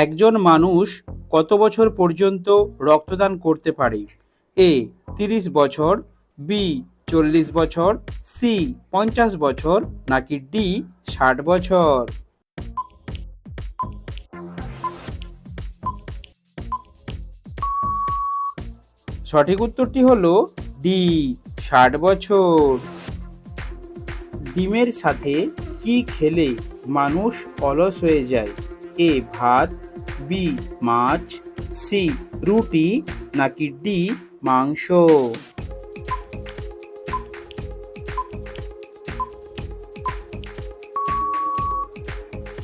একজন মানুষ কত বছর পর্যন্ত রক্তদান করতে পারে? এ 30 বছর, বি 40 বছর, সি 50 বছর, নাকি ডি 60 বছর? সঠিক উত্তরটি হলো ডি 60 বছর। ডিমের সাথে কি খেলে মানুষ অলস হয়ে যায়? এ ভাত, বি মাছ, সি রুটি, নাকি ডি মাংস?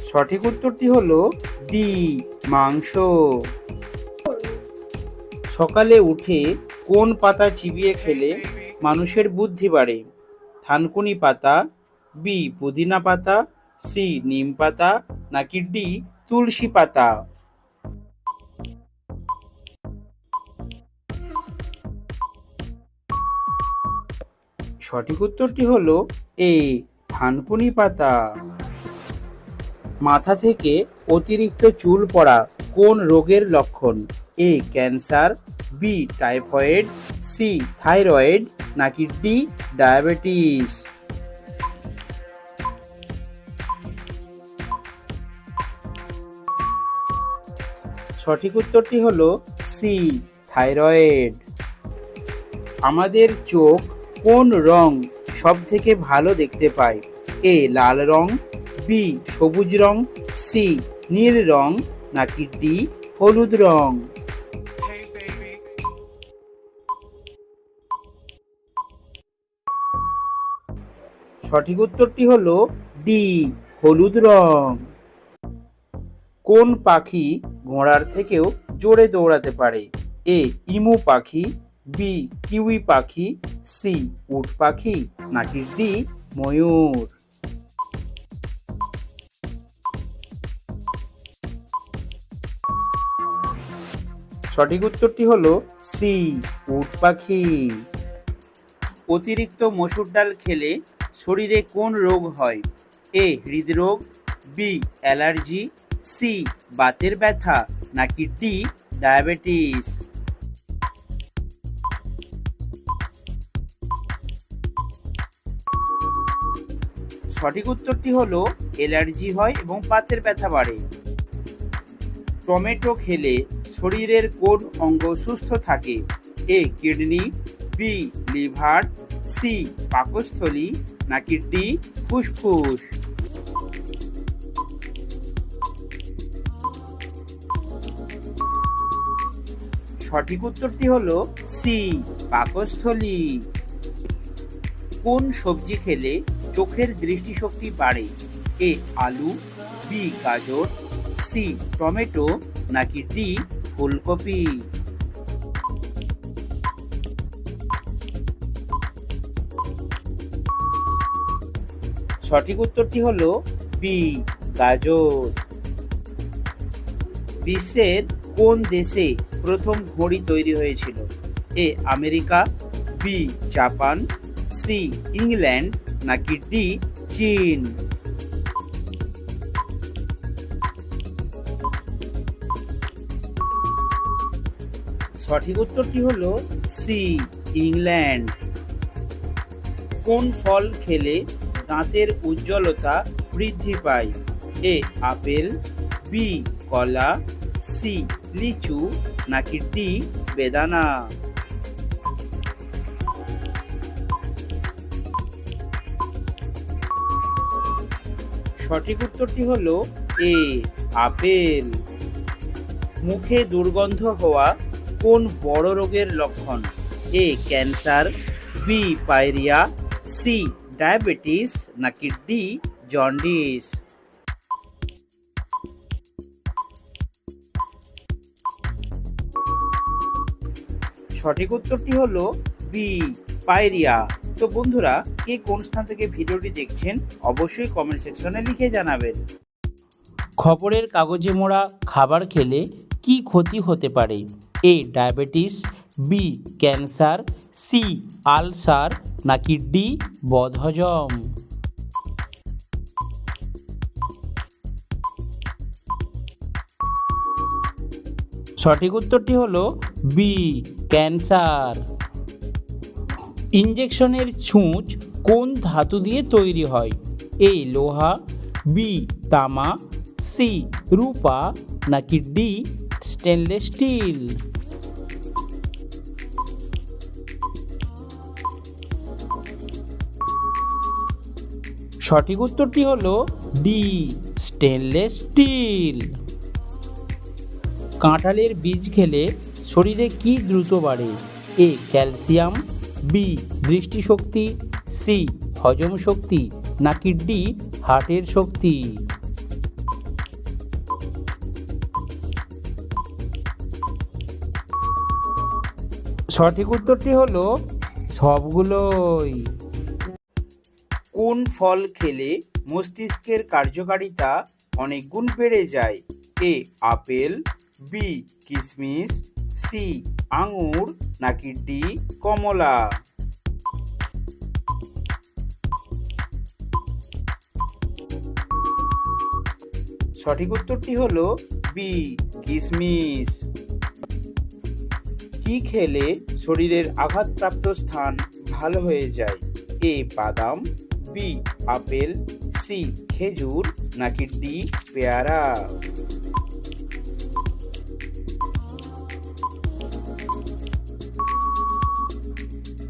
সঠিক উত্তরটি হলো ডি মাংস। সকালে উঠে কোন পাতা চিবিয়ে খেলে মানুষের বুদ্ধি বাড়ে? থানকুনি পাতা, বি পুদিনা পাতা, সি নিম পাতা, নাকি ডি তুলসী পাতা? সঠিক উত্তরটি হলো এ থানকুনি পাতা। মাথা থেকে অতিরিক্ত চুল পড়া কোন রোগের লক্ষণ? A cancer, B typhoid, C thyroid, নাকি ডি ডায়াবেটিস? সঠিক উত্তরটি হলো সি থাইরয়েড। আমাদের চোখ কোন রং সব থেকে ভালো দেখতে পায়? এ লাল রং, বি সবুজ রং, সি নীল রং, নাকি ডি হলুদ রং? সঠিক উত্তরটি হলো ডি হলুদ রং। কোন পাখি ঘোড়ার থেকেও জোরে দৌড়াতে পারে? এ ইমু পাখি, বি কিউই পাখি, সি উট পাখি, নাকি ডি ময়ূর? সঠিক উত্তরটি হলো সি উট পাখি। অতিরিক্ত মসুর ডাল খেলে শরীরে কোন রোগ হয়? এ হৃদরোগ, বি অ্যালার্জি, সি বাতের ব্যথা, নাকি ডি ডায়াবেটিস? সঠিক উত্তরটি হলো অ্যালার্জি হয় এবং বাতের ব্যথা বাড়ে। টমেটো খেলে শরীরের কোন অঙ্গ সুস্থ থাকে? A kidney, B liver, C পাকস্থলী, নাকি ডি ফুসফুস? সঠিক উত্তরটি হলো সি পাকস্থলী। কোন সবজি খেলে চোখের দৃষ্টিশক্তি বাড়ে? এ আলু, বি গাজর, সি টমেটো, নাকি ডি ফুলকপি? সঠিক উত্তরটি হলো বি গাজর। বিশ্বের কোন দেশে প্রথম ঘড়ি তৈরি হয়েছিল? A America, B Japan, C England, নাকি ডি চীন? সঠিক উত্তরটি হলো সি ইংল্যান্ড। কোন ফল খেলে দাঁতের উজ্জ্বলতা বৃদ্ধি পায়? এ আপেল, বি কলা, সি লিচু, নাকি ডি বেদানা? সঠিক উত্তরটি হলো এ আপেল। মুখে দুর্গন্ধ হওয়া কোন বড় রোগের লক্ষণ? A cancer, B pyorrhoea, C diabetes, নাকি ডি জন্ডিস? সঠিক উত্তরটি হলো বি পায়রিয়া। তো বন্ধুরা, কে কোন স্থান থেকে ভিডিওটি দেখছেন অবশ্যই কমেন্ট সেকশনে লিখে জানাবেন। খবরের কাগজে মোড়া খাবার খেলে কি ক্ষতি হতে পারে? A diabetes, B cancer, C ulcer, নাকি ডি বদহজম? সঠিক উত্তরটি হলো বি ক্যান্সার। ইঞ্জেকশনের ছুঁচ কোন ধাতু দিয়ে তৈরি হয়? এ লোহা, বি তামা, সি রূপা নাকি ডি স্টেনলেস স্টিল? সঠিক উত্তরটি হলো ডি স্টেনলেস স্টিল। কাঁঠালের বীজ খেলে শরীরে কি দ্রুত বাড়ে? এ ক্যালসিয়াম, বি দৃষ্টিশক্তি, সি হজম শক্তি নাকি ডি হার্টের শক্তি? সঠিক উত্তরটি হলো সবগুলোই। কোন ফল খেলে মস্তিষ্কের কার্যকারিতা অনেক গুণ বেড়ে যায়? এ আপেল, বি কিশমিশ, সি আঙুর নাকি ডি কমলা? সঠিক উত্তরটি হলো বি কিশমিশ। কি খেলে শরীরের আঘাতপ্রাপ্ত স্থান ভালো হয়ে যায়? এ বাদাম, বি আপেল, সি খেজুর নাকি ডি পেয়ারা?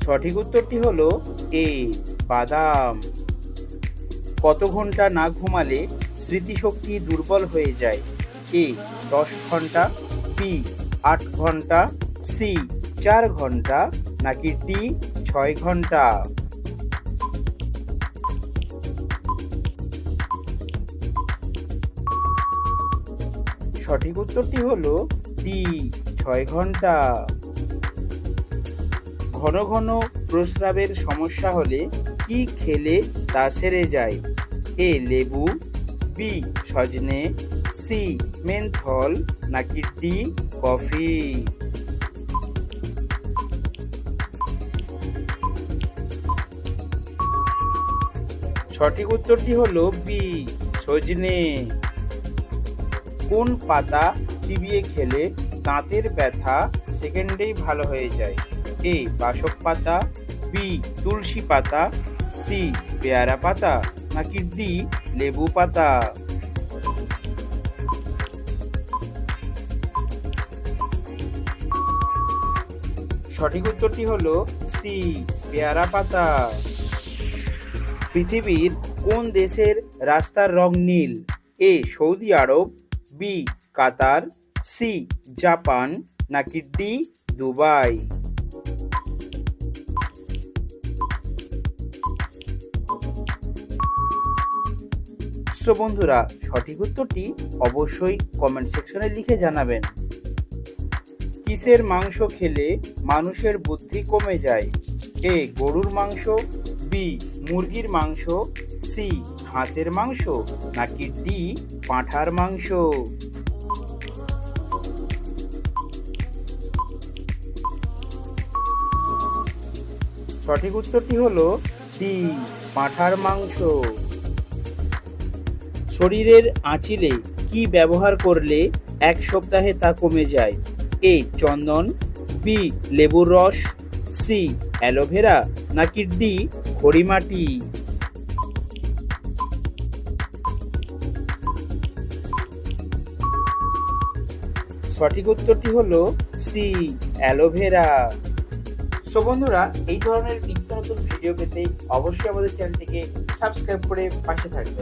সঠিক উত্তরটি হলো এ বাদাম। কত ঘন্টা না ঘুমালে স্মৃতিশক্তি দুর্বল হয়ে যায়? এ 10 ঘন্টা, বি 8 ঘন্টা, সি 4 ঘন্টা নাকি ডি 6 ঘন্টা? সঠিক উত্তরটি হলো ডি 6 ঘন্টা। ঘন ঘন প্রস্রাবের সমস্যা হলে কি খেলে তা সেরে যায়? এ লেবু, বি সজনে, সি মেন্থল নাকি ডি কফি? সঠিক উত্তরটি হলো বি সজনে। কোন পাতা চিবিয়ে খেলে দাঁতের ব্যথা সেকেন্ডেই ভালো হয়ে যায়? এ বাসক পাতা, বি তুলসী পাতা, সি পেয়ারা পাতা নাকি ডি লেবু পাতা? সঠিক উত্তরটি হলো সি পেয়ারা পাতা। পৃথিবীর কোন দেশের রাস্তার রং নীল? এ সৌদি আরব, বি কাতার, সি জাপান নাকি ডি দুবাই? বন্ধুরা, সঠিক উত্তরটি অবশ্যই কমেন্ট সেকশনে লিখে জানাবেন। কিসের মাংস খেলে মানুষের বুদ্ধি কমে যায়? এ গরুর মাংস, বি মুরগির মাংস, সি হাঁসের মাংস নাকি ডি পাঁঠার মাংস? সঠিক উত্তরটি হলো ডি পাঁঠার মাংস। শরীরের আঁচিলে কি ব্যবহার করলে 1 সপ্তাহে তা কমে যায়? এ চন্দন, বি লেবুর রস, সি অ্যালোভেরা নাকি ডি খড়িমাটি? সঠিক উত্তরটি হলো সি অ্যালোভেরা। বন্ধুরা, এই ধরনের নিত্য নতুন ভিডিও পেতে অবশ্যই আমাদের চ্যানেলটিকে সাবস্ক্রাইব করে পাশে থাকবেন।